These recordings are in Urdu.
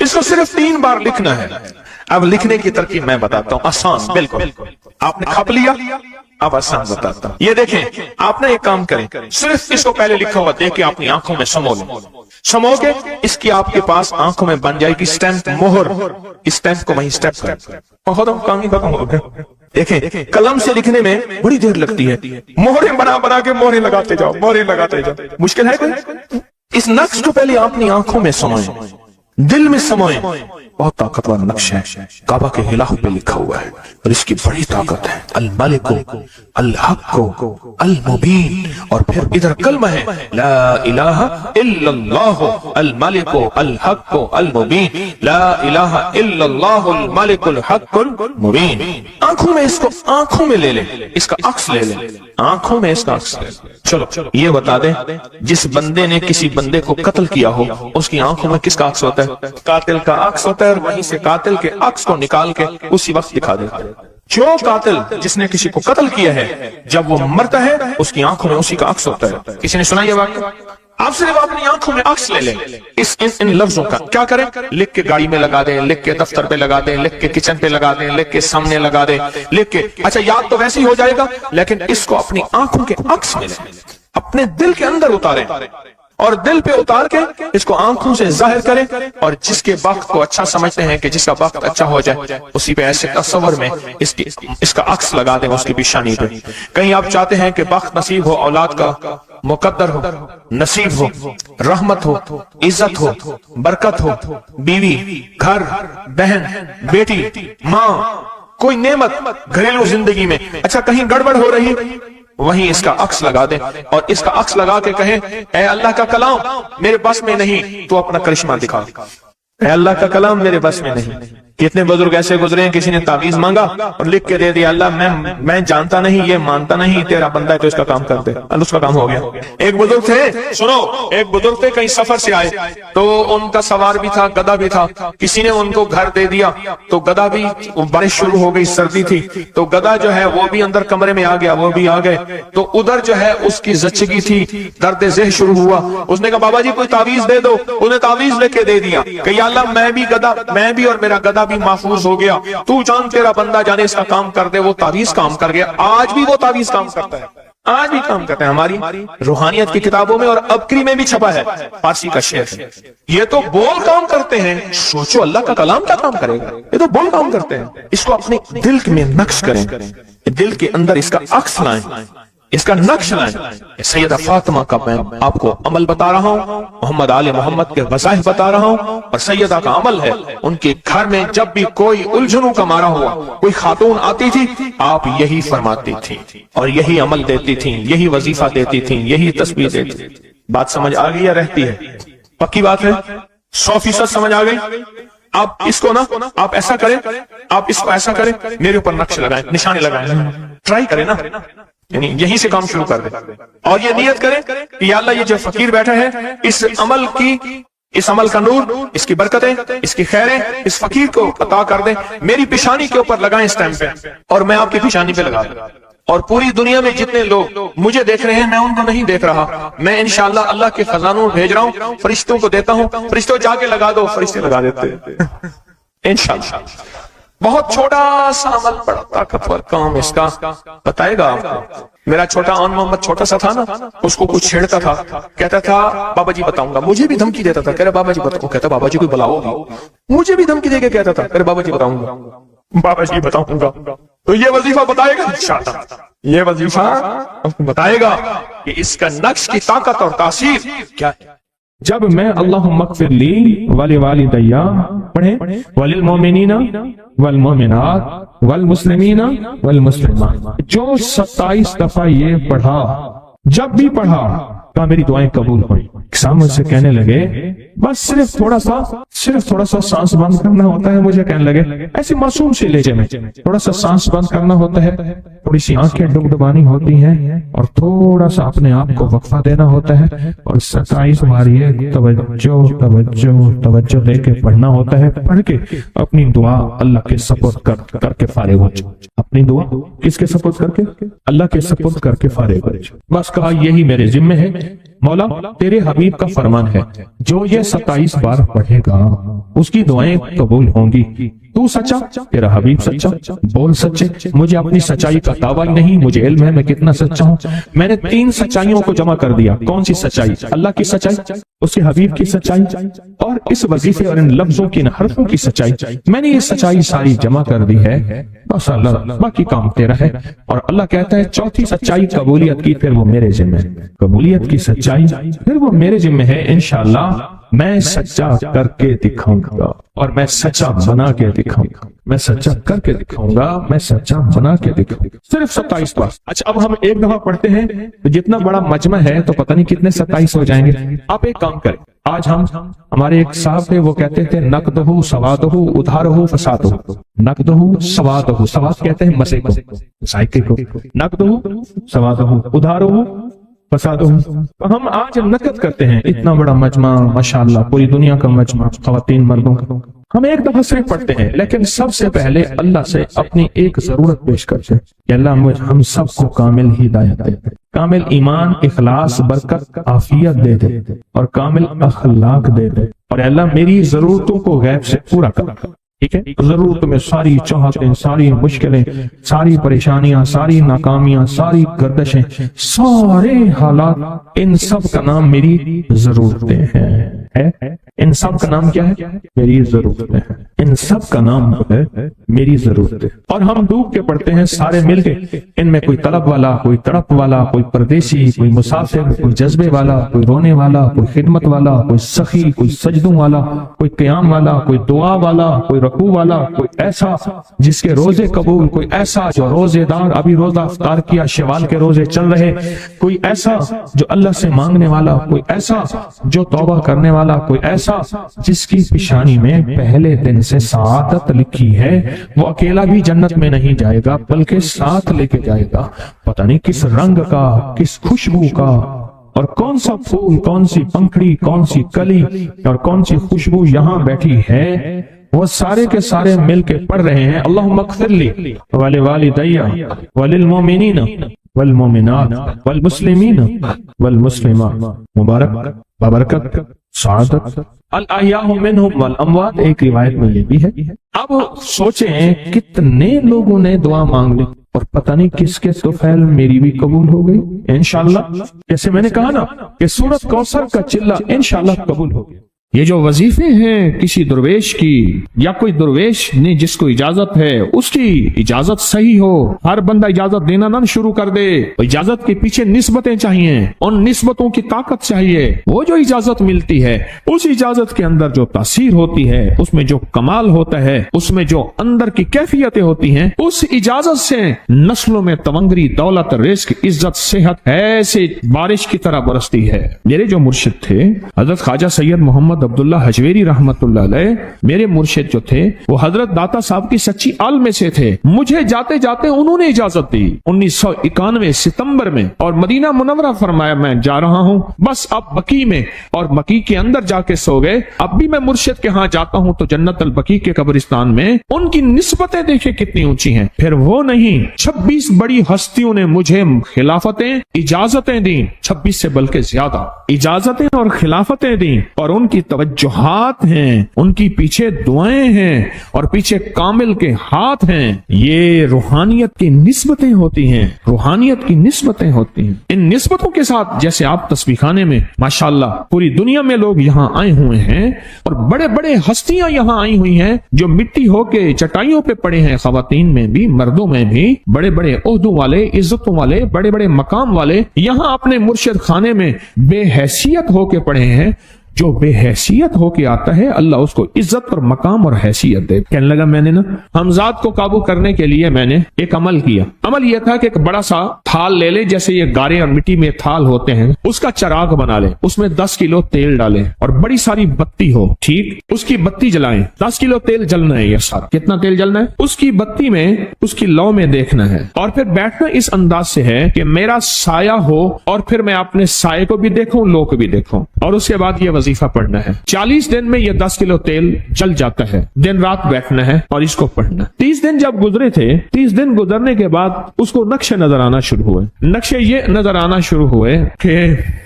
اس کو صرف 3 بار لکھنا ہے۔ اب لکھنے کی ترکیب میں بتاتا ہوں، آسان بالکل، آپ نے کھپ لیا، اب آسان بتاتا ہوں۔ یہ دیکھیں، آپ نے ایک کام کریں، صرف اس کو پہلے لکھا ہوا دیکھ کے اپنی آنکھوں میں سمو لیں، سمو کے اس کی آپ کے پاس آنکھوں میں بن جائے گی اسٹیمپ، مہر، اسٹیمپ کو وہیں اسٹیپ کریں، بہت کام ہی ختم ہو گیا۔ دیکھیں، قلم سے لکھنے میں بڑی دیر لگتی ہے، مہریں بنا بنا کے مہریں لگاتے جاؤ، مہریں لگاتے جاؤ، مشکل ہے کوئی؟ اس نقش کو پہلے اپنی آنکھوں میں سموئیں، دل میں سموئیں۔ بہت طاقتور نقش ہے، کعبہ کے غلاف پہ لکھا ہوا ہے اور اس کی بڑی طاقت ہے، الملک الحق المبین، اور پھر ادھر کلمہ ہے لا الہ الا اللہ الملک الحق المبین، لا الہ الا اللہ الملک الحق المبین۔ آنکھوں میں اس کو آنکھوں میں لے لیں، اس کا عکس لے لیں، آنکھوں میں اس کا عکس لے لیں۔ چلو یہ بتا دیں، جس بندے نے کسی بندے کو قتل کیا ہو اس کی آنکھوں میں کس کا عکس ہوتا ہے؟ قاتل کا عکس ہوتا ہے، اور وہیں سے قاتل کے عکس کو نکال کے اسی وقت دکھا دیتا ہے۔ جو قاتل جس نے کسی کو قتل کیا ہے، جب وہ مرتا ہے اس کی آنکھوں میں اسی کا عکس ہوتا ہے۔ کسی نے سنا یہ واقعہ؟ آپ صرف اپنی آنکھوں میں عکس لے لیں ان لفظوں کا، کیا کریں؟ لکھ کے گاڑی میں لگا دیں، لکھ کے دفتر پہ لگا دیں، لکھ کے کچن پہ لگا دیں، لکھ کے سامنے لگا دیں، لکھ کے، اچھا یاد تو ویسے ہی ہو جائے گا، لیکن اس کو اپنی آنکھوں کے عکس میں لیں، اپنے دل کے اندر اتاریں، اور دل پہ اتار کے اس کو آنکھوں سے ظاہر کریں، اور جس کے وقت کو اچھا سمجھتے ہیں کہ جس کا وقت اچھا ہو جائے، اسی پہ ایسے تصور میں اس کا عکس لگا دیں اس کی پیشانی پہ۔ کہیں آپ چاہتے ہیں کہ وقت نصیب ہو، اولاد کا مقدر ہو، نصیب ہو، رحمت ہو، عزت ہو، برکت ہو، بیوی، گھر، بہن، بیٹی، ماں، کوئی نعمت گھریلو زندگی میں، اچھا کہیں گڑبڑ ہو رہی، وہیں اس کا عکس لگا دیں، اور اس کا عکس لگا کے کہیں اے اللہ کا کلام میرے بس میں نہیں، تو اپنا کرشمہ دکھا۔ اے اللہ کا کلام میرے بس میں نہیں۔ کتنے بزرگ ایسے گزرے ہیں، کسی نے تعویذ مانگا اور لکھ کے دے دیا، اللہ میں جانتا نہیں، یہ مانتا نہیں، تیرا بندہ ہے تو اس کا کام کر دے، اللہ اس کا کام ہو گیا۔ ایک بزرگ تھے، سنو، ایک بزرگ تھے، کہیں سفر سے آئے تو ان کا سوار بھی تھا، گدھا بھی تھا، کسی نے ان کو گھر دے دیا تو گدھا بھی، بارش شروع ہو گئی، سردی تھی تو گدھا جو ہے وہ بھی اندر کمرے میں آ گیا، وہ بھی آ گئے، تو ادھر جو ہے اس کی زچگی تھی، درد ذہ شروع ہوا، اس نے کہا بابا جی کوئی تعویذ دے دو، انہیں تعویذ لے کے دے دیا کہ یا اللہ میں بھی اور میرا گدھا بھی محفوظ ہو گیا، تو جان تیرا بندہ جانے اس کا کام کر دے۔ وہ تعویذ کام کر گیا، آج بھی وہ تعویذ کام کرتا ہے، آج بھی کام کرتا ہے۔ ہماری روحانیت کی کتابوں میں اور ابکری میں بھی چھپا ہے، فارسی کا شعر ہے۔ یہ تو بول کام کرتے ہیں، سوچو اللہ کا کلام کیا کام کرے گا، یہ تو بول کام کرتے ہیں۔ اس کو اپنے دل میں نقش کریں، دل کے اندر اس کا عکس لائیں، اس کا نقش لائیں۔ سیدہ فاطمہ کا میں آپ کو عمل بتا رہا ہوں، محمد آل محمد کے وظائف بتا رہا ہوں، اور سیدہ کا عمل ہے، ان کے گھر میں جب بھی کوئی الجھنوں کا مارا ہوا کوئی خاتون آتی تھی، آپ یہی فرماتی تھی اور یہی عمل دیتی تھی، یہی وظیفہ دیتی تھی، یہی تسبیح دیتی تھی۔ بات سمجھ آ گئی یا رہتی ہے؟ پکی بات ہے، 100% سمجھ آ گئی۔ آپ اس کو نا، آپ ایسا کریں، آپ اس کو ایسا کریں، میرے اوپر نقش لگائیں، نشانے لگائیں، ٹرائی کریں نا، یعنی یہیں سے کام شروع کر دیں، اور یہ نیت کریں کہ یا اللہ یہ جو فقیر بیٹھا ہے، اس عمل کا نور، اس کی برکتیں، اس کی خیریں اس فقیر کو عطا کر دیں، میری پیشانی کے اوپر لگائیں اس ٹائم پہ، اور میں آپ کی پیشانی پہ لگا دوں، اور پوری دنیا میں جتنے لوگ مجھے دیکھ رہے ہیں میں ان کو نہیں دیکھ رہا، میں انشاءاللہ اللہ کے خزانوں بھیج رہا ہوں، فرشتوں کو دیتا ہوں، فرشتوں جا کے لگا دو، فرشتے لگا دیتے انشاءاللہ۔ بہت چھوٹا سا عمل، بڑا طاقتور کام اس کا بتائے گا آپ کو۔ میرا چھوٹا آن محمد چھوٹا سا تھا نا، اس کو کچھ چھیڑتا تھا، کہتا تھا بابا جی بتاؤں گا، مجھے بھی دھمکی دیتا تھا، کہہ رہا بابا جی بتاؤں، کہتا بابا جی کوئی بلاؤ گی، مجھے بھی دھمکی دے کے کہتا تھا، کہہ رہا بابا جی بتاؤں گا، بابا جی بتاؤں گا۔ تو یہ وظیفہ بتائے گا انشاءاللہ، یہ وظیفہ بتائے گا کہ اس کا نقش کی طاقت اور تاثیر کیا ہے۔ جب میں اللہم اغفر لی ولوالدی پڑھیں، وللمؤمنین والمؤمنات والمسلمین والمسلمات، جو 27 دفعہ یہ پڑھا، جب بھی پڑھا کہا میری دعائیں قبول ہوئی۔ سامنے سے کہنے لگے بس صرف تھوڑا سا سانس بند کرنا ہوتا ہے، مجھے کہنے لگے ایسی معصوم سی لہجے میں تھوڑا سا سانس بند کرنا ہوتا ہے، تھوڑی سی آنکھیں ڈبڈبانی ہوتی ہیں، اور تھوڑا سا اپنے آپ کو وقفہ دینا ہوتا ہے، اور 27 بار یہ توجہ لے کے پڑھنا ہوتا ہے۔ پڑھ کے اپنی دعا اللہ کے سپرد کر کے فارغ ہو جاؤ۔ اپنی دعا کس کے سپرد کر کے؟ اللہ کے سپرد کر کے فارغ ہو جاؤ۔ بس کہا یہی میرے ذمہ ہے، مولا تیرے حبیب کا فرمان ہے جو یہ 27 بار پڑھے گا اس کی دعائیں قبول ہوں گی۔ تو سچا، تیرا حبیب سچا، بول سچے، مجھے اپنی سچائی کا دعویٰ نہیں، مجھے علم ہے میں کتنا سچا ہوں۔ میں نے 3 سچائیوں کو جمع کر دیا۔ کون سی سچائی؟ اللہ کی سچائی، اس کے حبیب کی سچائی، اور اس وظیفے اور ان لفظوں کی، ان حرفوں کی سچائی۔ میں نے یہ سچائی ساری جمع کر دی ہے، بس اللہ باقی کام تیرا ہے۔ اور اللہ کہتا ہے چوتھی سچائی قبولیت کی، پھر وہ میرے ذمہ ہے۔ قبولیت کی سچائی پھر وہ میرے ذمہ ہے، انشاءاللہ میں سچا کر کے دکھاؤں گا، اور میں سچا بنا کے دکھاؤں گا، میں سچا کر کے دکھاؤں گا، میں سچا بنا کے دکھاؤں گا۔ صرف 27 بار۔ اچھا اب ہم ایک دفعہ پڑھتے ہیں تو جتنا بڑا مجمع ہے تو پتہ نہیں کتنے 27 ہو جائیں گے۔ آپ ایک کام کریں، آج ہمارے ایک صاحب تھے، وہ کہتے تھے نقدہ سوادہ ادھارہ فسادہ، نقدہ سوادہ، سواد کہتے ہیں مسے کو، ذائقے کو، نقدہ سوادہ ادھارہ فسادہ۔ ہم آج نقد کرتے ہیں اتنا بڑا مجمع، ماشاءاللہ پوری دنیا کا مجمع، خواتین مردوں کا۔ ہم ایک دفعہ صرف پڑھتے ہیں، لیکن سب سے پہلے اللہ سے اپنی ایک ضرورت پیش کرتے ہیں کہ اللہ ہم سب کو کامل ہدایت دے دے، کامل ایمان، اخلاص، برکت، عافیت دے دے، اور کامل اخلاق دے دے، اور اللہ میری ضرورتوں کو غیب سے پورا کر۔ ٹھیک ہے، ضرورت میں ساری چاہتیں، ساری مشکلیں، ساری پریشانیاں، ساری ناکامیاں، ساری گردشیں، سارے حالات، ان سب کا نام میری ضرورتیں ہیں۔ ان سب کا نام کیا ہے؟ میری ضرورتیں ہیں۔ ان سب کا نام ہے میری ضرورتیں۔ اور ہم ڈوب کے پڑھتے ہیں سارے مل کے، ان میں کوئی طلب والا، کوئی تڑپ والا، کوئی پردیسی، کوئی مسافر، کوئی جذبے والا، کوئی رونے والا، کوئی خدمت والا، کوئی سخی، کوئی سجدوں والا، کوئی قیام والا، کوئی دعا والا، کوئی رکوع والا، کوئی ایسا جس کے روزے قبول، کوئی ایسا جو روزے دار ابھی روزہ افطار کیا، شوال کے روزے چل رہے، کوئی ایسا جو اللہ سے مانگنے والا، کوئی ایسا جو توبہ کرنے والا، کوئی ایسا جس کی پیشانی میں پہلے دن سے سعادت لکھی ہے، وہ اکیلا بھی جنت میں نہیں جائے گا بلکہ ساتھ لے کے جائے گا، پتہ نہیں کس رنگ کا، کس خوشبو کا، اور کون سا پھول، کون سی پنکھڑی، کون سی کلی اور کون سی خوشبو یہاں بیٹھی ہے، وہ سارے کے سارے مل کے پڑھ رہے ہیں اللہم اغفر لی ولوالدی وللمؤمنین والمؤمنات والمسلمین والمسلمات، مبارک، بابرکت، سعادت، الاحیاء منہم والاموات۔ ایک روایت میں یہ بھی ہے۔ اب سوچیں کتنے لوگوں نے دعا مانگ لی، اور پتہ نہیں کس کے طفیل میری بھی قبول ہو گئی انشاءاللہ۔ جیسے میں نے کہا نا کہ سورۃ کوثر کا چلہ انشاءاللہ قبول ہو گیا۔ یہ جو وظیفے ہیں کسی درویش کی، یا کوئی درویش نے جس کو اجازت ہے اس کی اجازت صحیح ہو، ہر بندہ اجازت دینا نہ شروع کر دے، اجازت کے پیچھے نسبتیں چاہیے، ان نسبتوں کی طاقت چاہیے۔ وہ جو اجازت ملتی ہے اس اجازت کے اندر جو تاثیر ہوتی ہے، اس میں جو کمال ہوتا ہے، اس میں جو اندر کی کیفیتیں ہوتی ہیں، اس اجازت سے نسلوں میں تونگری، دولت، رزق، عزت، صحت ایسے بارش کی طرح برستی ہے۔ میرے جو مرشد تھے حضرت خواجہ سید محمد عبداللہ حجویری رحمت اللہ علیہ، میرے مرشد جو تھے وہ حضرت داتا صاحب کی سچی آل میں سے تھے۔ مجھے جاتے جاتے انہوں نے اجازت دی 1991 ستمبر میں، اور مدینہ منورہ فرمایا میں جا رہا ہوں، بس اب بقی میں، اور بقی کے اندر جا کے سو گئے۔ اب بھی میں مرشد کے ہاں جاتا ہوں تو جنت البقیع کے قبرستان میں ان کی نسبتیں دیکھیں کتنی اونچی ہیں۔ پھر وہ نہیں، 26 بڑی ہستیوں نے مجھے خلافتیں، اجازتیں دیں، 26 سے بلکہ زیادہ اجازتیں اور خلافتیں دیں، اور ان کی توجہات ہیں، ان کی پیچھے دعائیں ہیں، اور پیچھے کامل کے ہاتھ ہیں۔ یہ روحانیت کی نسبتیں ہوتی ہیں، روحانیت کی نسبتیں ہوتی ہیں۔ ان نسبتوں کے ساتھ جیسے آپ تسبیح خانے میں ماشاءاللہ پوری دنیا میں لوگ یہاں آئے ہوئے ہیں، اور بڑے بڑے ہستیاں یہاں آئی ہوئی ہیں جو مٹی ہو کے چٹائیوں پہ پڑے ہیں، خواتین میں بھی، مردوں میں بھی، بڑے بڑے عہدوں والے، عزتوں والے، بڑے بڑے مقام والے یہاں اپنے مرشد خانے میں بے حیثیت ہو کے پڑے ہیں۔ جو بے حیثیت ہو کے آتا ہے اللہ اس کو عزت اور مقام اور حیثیت دے۔ کہنے لگا میں نے نا حمزات کو قابو کرنے کے لیے میں نے ایک عمل کیا۔ عمل یہ تھا کہ ایک بڑا سا تھال لے لے، جیسے یہ گارے اور مٹی میں تھال ہوتے ہیں، اس کا چراغ بنا لیں، اس میں 10 کلو تیل ڈالیں اور بڑی ساری بتی ہو، ٹھیک، اس کی بتی جلائیں، 10 کلو تیل جلنا ہے۔ یہ سارا کتنا تیل جلنا ہے؟ اس کی بتی میں، اس کی لو میں دیکھنا ہے، اور پھر بیٹھنا اس انداز سے ہے کہ میرا سایہ ہو، اور پھر میں اپنے سائے کو بھی دیکھوں، لو کو بھی دیکھوں، اور اس کے بعد یہ وظیفہ پڑھنا ہے، 40 دن میں یہ 10 کلو تیل جل جاتا ہے، دن رات بیٹھنا ہے اور اس کو پڑھنا۔ 30 دن جب گزرے تھے، 30 دن گزرنے کے بعد اس کو نقشے نظر آنا شروع ہوئے، نقشے یہ نظر آنا شروع ہوئے کہ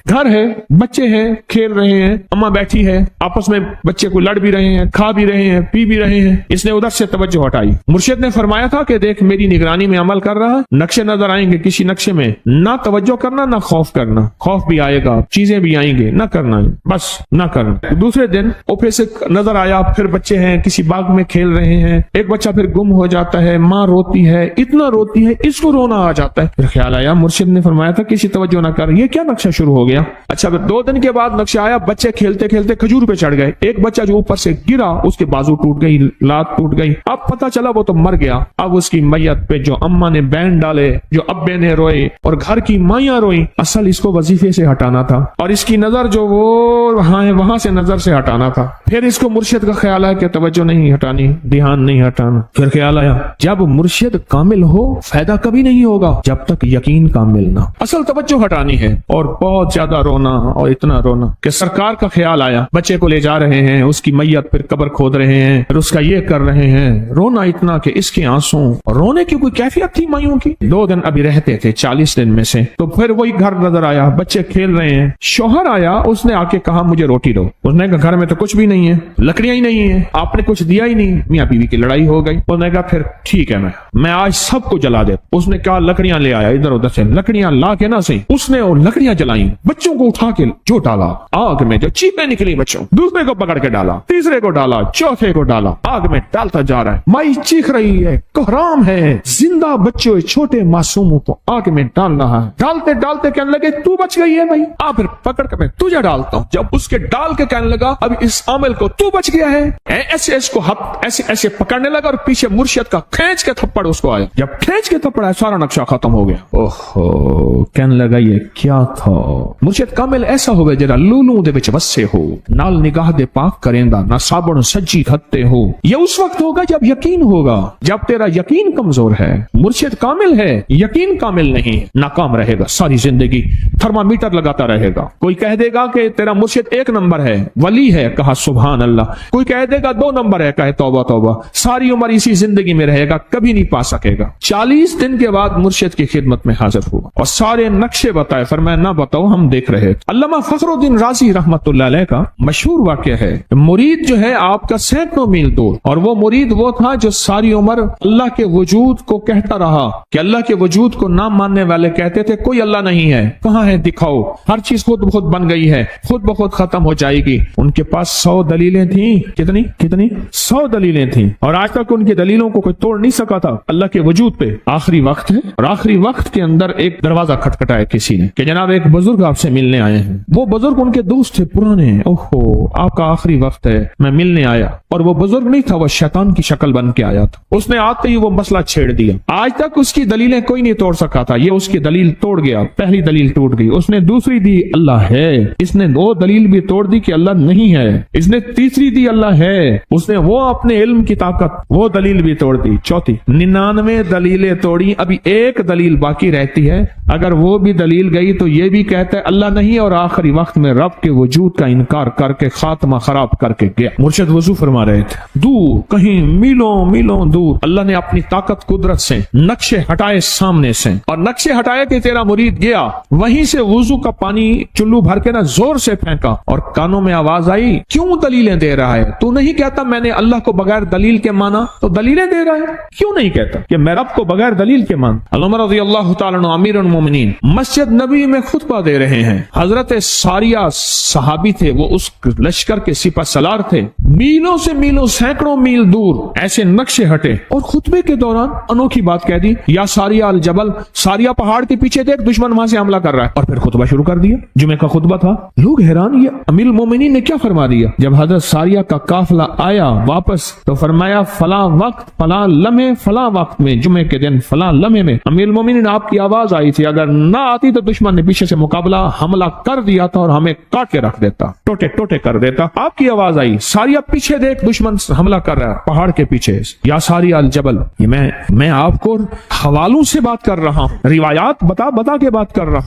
گھر ہے، بچے ہیں، کھیل رہے ہیں، اماں بیٹھی ہے، آپس میں بچے کو لڑ بھی رہے ہیں، کھا بھی رہے ہیں، پی بھی رہے ہیں۔ اس نے ادھر سے توجہ ہٹائی۔ مرشد نے فرمایا تھا کہ دیکھ میری نگرانی میں عمل کر رہا، نقشے نظر آئیں گے، کسی نقشے میں نہ توجہ کرنا نہ خوف کرنا، خوف بھی آئے گا، چیزیں بھی آئیں گے، نہ کرنا، بس نہ کرنا۔ دوسرے دن اوپر سے نظر آیا، پھر بچے ہیں کسی باغ میں کھیل رہے ہیں، ایک بچہ پھر گم ہو جاتا ہے، ماں روتی ہے، اتنا روتی ہے اس کو رونا آ جاتا ہے۔ پھر خیال آیا مرشد نے فرمایا تھا کسی توجہ نہ کر، یہ کیا نقشہ شروع ہو گیا؟ اچھا پھر 2 دن کے بعد نقشہ آیا، بچے کھیلتے کھیلتے کھجور پہ چڑھ گئے، ایک بچہ جو اوپر سے گرا اس کے بازو ٹوٹ گئی، لات ٹوٹ گئی، اب پتہ چلا وہ تو مر گیا۔ اب اس کی میت پہ جو اماں نے بین ڈالے، جو ابے نے روئے اور گھر کی مائیاں روئی، اصل اس کو وظیفے سے ہٹانا تھا اور اس کی نظر جو وہ وہاں سے نظر سے ہٹانا تھا۔ پھر اس کو مرشد کا خیال آیا کہ توجہ نہیں ہٹانی، دھیان نہیں ہٹانا۔ پھر خیال آیا جب مرشد کامل ہو فائدہ کبھی نہیں ہوگا جب تک یقین کامل نہ، اصل توجہ ہٹانی ہے۔ اور بہت زیادہ رونا اور اتنا رونا کہ سرکار کا خیال آیا، بچے کو لے جا رہے ہیں، اس کی میت پھر قبر کھود رہے ہیں، پھر اس کا یہ کر رہے ہیں، رونا اتنا کہ اس کے آنسوں، رونے کی کوئی کیفیت تھی مائیوں کی۔ 2 دن ابھی رہتے تھے 40 دن میں سے، تو پھر وہی گھر نظر آیا، بچے کھیل رہے ہیں، شوہر آیا، اس نے آ کے کہا مجھے روٹی دو۔ اس نے کہا گھر میں تو کچھ بھی نہیں ہے، لکڑیاں ہی نہیں ہیں، آپ نے کچھ دیا ہی نہیں۔ میاں بیوی کی لڑائی ہو گئی۔ اس نے کہا پھر ٹھیک ہے میں آج سب کو جلا دے۔ اس نے کہا لکڑیاں لے آیا، ادھر ادھر سے لکڑیاں لا کے نہ صحیح، اس نے وہ لکڑیاں جلائیں، بچوں کو اٹھا کے جو ڈالا آگ میں، جو چیخیں نکلی بچوں، دوسرے کو پکڑ کے ڈالا، تیسرے کو ڈالا، چوتھے کو ڈالا، آگ میں ڈالتا جا رہا ہے۔ مائی چیخ رہی ہے، کوہرام ہے، زندہ بچوں چھوٹے معصوموں کو آگ میں ڈال رہا ہے۔ ڈالتے ڈالتے کہنے لگے تو بچ گئی ہے بھائی، آ پھر پکڑ کے میں تجھے ڈالتا ہوں۔ جب اس کے ڈال کے کہنے لگا اب اس عامل کو تو بچ گیا ہے، ایسے اس کو ایسے ایسے پکڑنے لگا اور پیچھے مرشد کا کھینچ کے تھپڑ اس کو آیا۔ جب کھینچ کے تھپڑ آیا سارا نقشہ ختم ہو گیا۔ اوہو کہنے لگا یہ کیا تھا؟ مرشد کامل ایسا ہوئے جرا لولوں دے وچ وسے ہو، نال نگاہ دے پاک کریندا نہ صابن سجی کھتے ہو۔ یہ اس وقت ہوگا جب یقین ہوگا، جب تیرا یقین کمزور ہے۔ مرشد کامل ہے، یقین کامل نہیں، ناکام رہے گا ساری زندگی، تھرمامیٹر لگاتا رہے گا۔ کوئی کہہ دے گا کہ تیرا مرشد 1 نمبر ہے، ولی ہے، کہا سبحان اللہ۔ کوئی کہہ دے گا 2 نمبر ہے، کہے توبہ توبہ۔ ساری عمر اسی زندگی میں رہے گا، کبھی نہیں پا سکے گا۔ 40 دن کے بعد مرشد کی خدمت میں حاضر ہوا اور سارے نقشے بتائے، فرمایا نہ بتاؤ ہم دیکھ رہے تھے۔ علامہ فخر الدین رازی رحمت اللہ علیہ کا مشہور واقعہ ہے، مرید جو ہے آپ کا سینکڑوں میل دور، اور وہ مرید وہ تھا جو ساری عمر اللہ کے وجود کو کہتا رہا کہ اللہ کے وجود کو نہ ماننے والے کہتے تھے کوئی اللہ نہیں ہے، کہاں ہے دکھاؤ، ہر چیز خود بخود بن گئی ہے، خود بخود ختم ہو جائے گی۔ ان کے پاس 100 دلیلیں تھیں، کتنی 100 دلیلیں تھیں، اور آج تک ان کی دلیلوں کو کوئی توڑ نہیں سکا تھا اللہ کے وجود پہ۔ آخری وقت ہے اور آخری وقت کے اندر ایک دروازہ کھٹکھٹایا کسی نے کہ جناب ایک بزرگ آپ سے ملنے آئے ہیں۔ وہ بزرگ ان کے دوست تھے پرانے، اوہو آپ کا آخری وقت ہے، میں ملنے آیا۔ اور وہ بزرگ نہیں تھا، وہ شیطان کی شکل بن کے آیا تھا۔ اس نے آتے ہی وہ مسئلہ چھیڑ دیا، آج تک اس کی دلیلیں کوئی نہیں توڑ سکا تھا، یہ اس کی دلیل توڑ گیا۔ پہلی دلیل ٹوٹ گئی، اس نے دوسری دی اللہ ہے، اس نے 2 دلیل بھی توڑ دی کہ اللہ نہیں ہے، اس نے تیسری دی اللہ ہے، اس نے وہ اپنے علم کی طاقت وہ دلیل بھی توڑ دی۔ چوتھی 99 دلیلیں توڑی، ابھی ایک دلیل باقی رہتی ہے، اگر وہ بھی دلیل گئی تو یہ بھی کہتا ہے اللہ نہیں، اور آخری وقت میں رب کے وجود کا انکار کر کے خاتمہ خراب کر کے گیا۔ مرشد وضو فرما رہے تھے، دور کہیں میلوں میلوں دور اللہ نے اپنی طاقت قدرت سے نقشے ہٹائے سامنے سے، اور نقشے ہٹائے کہ تیرا مرید گیا، وہیں سے وضو کا پانی چلو بھر کے نہ زور سے پھینکا، اور کانوں میں آواز آئی کیوں دلیلیں دے رہا ہے؟ تو نہیں کہتا میں نے اللہ کو بغیر دلیل کے مانا، تو دلیلیں دے رہا ہے؟ کیوں نہیں کہتا کہ میں رب کو بغیر دلیل کے مان؟ علامہ رضی اللہ تعالیٰ عنہ امیر المومنین مسجد نبی میں خطبہ دے رہے ہیں، حضرت ساریہ صحابی تھے، وہ اس لشکر کے سپہ سالار تھے، میلوں سے میلوں سینکڑوں میل دور ایسے نقشے ہٹے، اور خطبے کے دوران انوکھی بات کہہ دی، یا ساریہ الجبل، ساریہ پہاڑ کے پیچھے دیکھ دشمن وہاں سے حملہ کر رہا ہے، اور پھر خطبہ شروع کر دیا۔ جمعہ کا خطبہ تھا، لوگ حیران، یہ امیر المومنین نے کیا فرما دیا؟ جب حضرت ساریہ کا قافلہ آیا واپس تو فرمایا فلاں وقت فلاں لمحے فلاں وقت میں، جمعے کے دن فلاں لمحے میں امیر المومنین آپ کی آواز آئی تھی، اگر نہ آتی تو دشمن نے پیچھے سے مقابلہ حملہ کر دیا تھا اور ہمیں کاٹ کے رکھ دیتا، ٹوٹے ٹوٹے کر دیتا۔ آپ کی آواز آئی، ساریہ پیچھے دیکھ دشمن حملہ کر رہا ہے پہاڑ کے پیچھے، یا ساریہ الجبل۔ یہ میں آپ کو حوالوں سے بات کر رہا ہوں، روایات بتا کے بات کر رہا ہوں۔